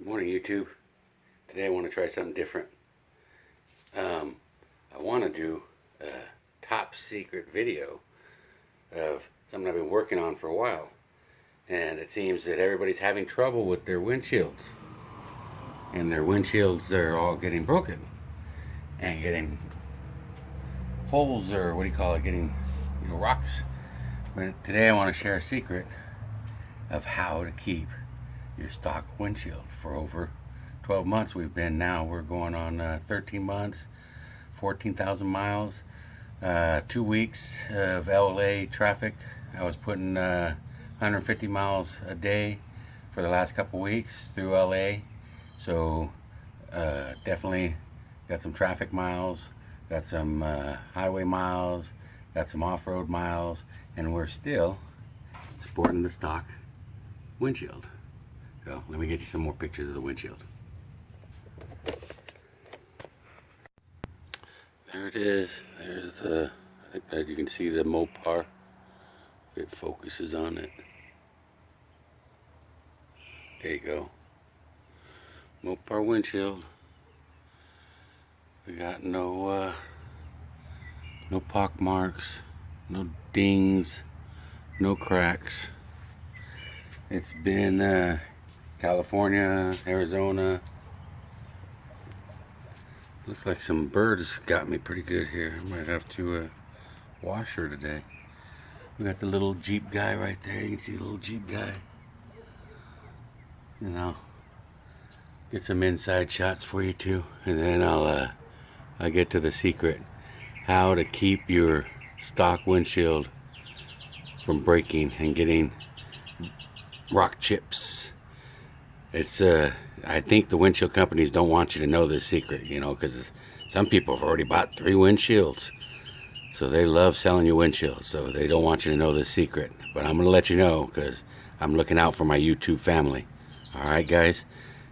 Morning, YouTube. Today I want to try something different. I want to do a top secret video of something I've been working on for a while, and it seems that everybody's having trouble with their windshields, and their windshields are all getting broken and getting holes, or what do you call it, getting rocks. But today I want to share a secret of how to keep your stock windshield. For over 12 months we're going on 13 months, 14,000 miles, 2 weeks of LA traffic. I was putting 150 miles a day for the last couple weeks through LA, so definitely got some traffic miles, got some highway miles, got some off-road miles, and we're still sporting the stock windshield. So let me get you some more pictures of the windshield. There it is. There's the, I think that you can see the Mopar, if it focuses on it. There you go. Mopar windshield. We got no pock marks, no dings, no cracks. It's been California, Arizona. Looks like some birds got me pretty good here. I might have to wash her today. We got the little Jeep guy right there. You can see the little Jeep guy. And I'll get some inside shots for you too. And then I'll get to the secret. How to keep your stock windshield from breaking and getting rock chips. It's I think the windshield companies don't want you to know this secret, because some people have already bought 3 windshields, so they love selling you windshields, so they don't want you to know this secret. But I'm gonna let you know because I'm looking out for my YouTube family. All right, guys,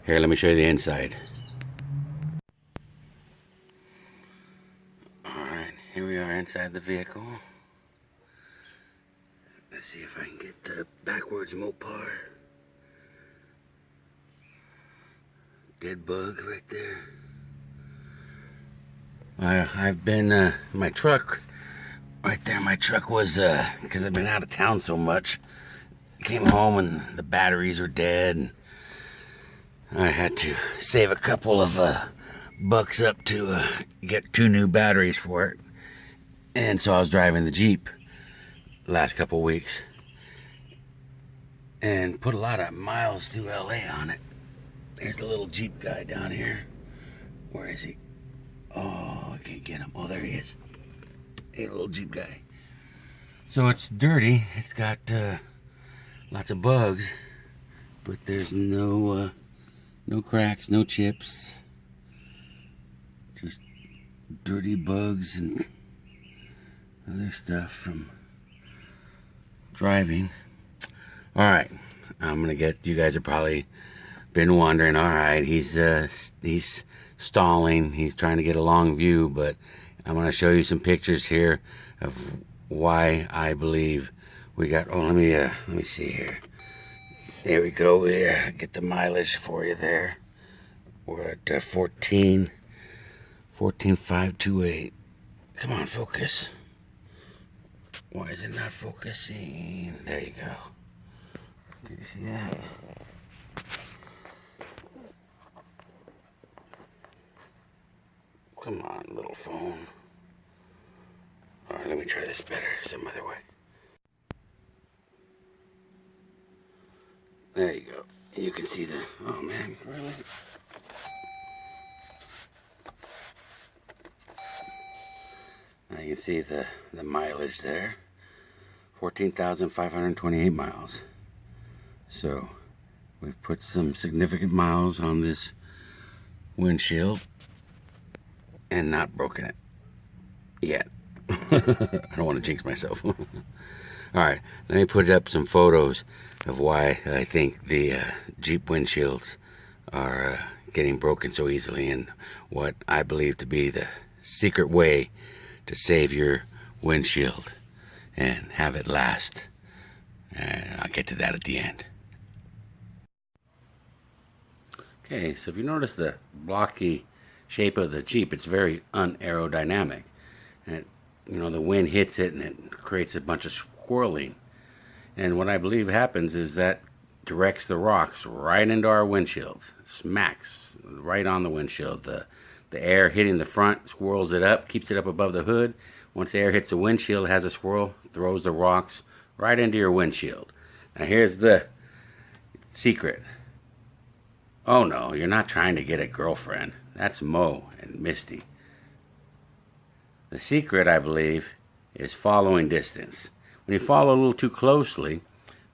here, let me show you the inside. All right, here we are inside the vehicle. Let's see if I can get the backwards Mopar. Dead bug right there. I've been, my truck, right there, my truck was, because I've been out of town so much, came home and the batteries were dead, and I had to save a couple of bucks up to get 2 new batteries for it. And so I was driving the Jeep last couple weeks and put a lot of miles through LA on it. There's the little Jeep guy down here. Where is he? Oh, I can't get him. Oh, there he is. Hey, little Jeep guy. So it's dirty. It's got lots of bugs, but there's no cracks, no chips. Just dirty bugs and other stuff from driving. All right, I'm gonna get. You guys are probably been wondering. All right, he's stalling. He's trying to get a long view, but I'm gonna show you some pictures here of why I believe we got. Oh, let me see here. There we go. Here, get the mileage for you there. We're at 14,528. Come on, focus. Why is it not focusing? There you go. Can you see that? Come on, little phone. All right, let me try this better some other way. There you go. You can see the, oh man, really? Now you can see the mileage there. 14,528 miles. So we've put some significant miles on this windshield and not broken it yet. I don't want to jinx myself. All right, let me put up some photos of why I think the Jeep windshields are getting broken so easily, and what I believe to be the secret way to save your windshield and have it last. And I'll get to that at the end. Okay, so if you notice the blocky shape of the Jeep, it's very unaerodynamic. And the wind hits it and it creates a bunch of swirling. And what I believe happens is that directs the rocks right into our windshields. Smacks right on the windshield. The air hitting the front swirls it up, keeps it up above the hood. Once the air hits the windshield, it has a swirl, throws the rocks right into your windshield. Now here's the secret. Oh no, you're not trying to get a girlfriend. That's Mo and Misty. The secret, I believe, is following distance. When you follow a little too closely,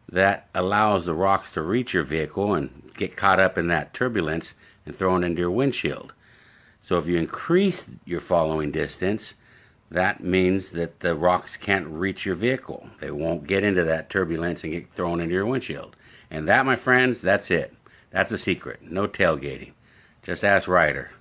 that allows the rocks to reach your vehicle and get caught up in that turbulence and thrown into your windshield. So if you increase your following distance, that means that the rocks can't reach your vehicle. They won't get into that turbulence and get thrown into your windshield. And that, my friends, that's it. That's the secret. No tailgating. Just ask Ryder.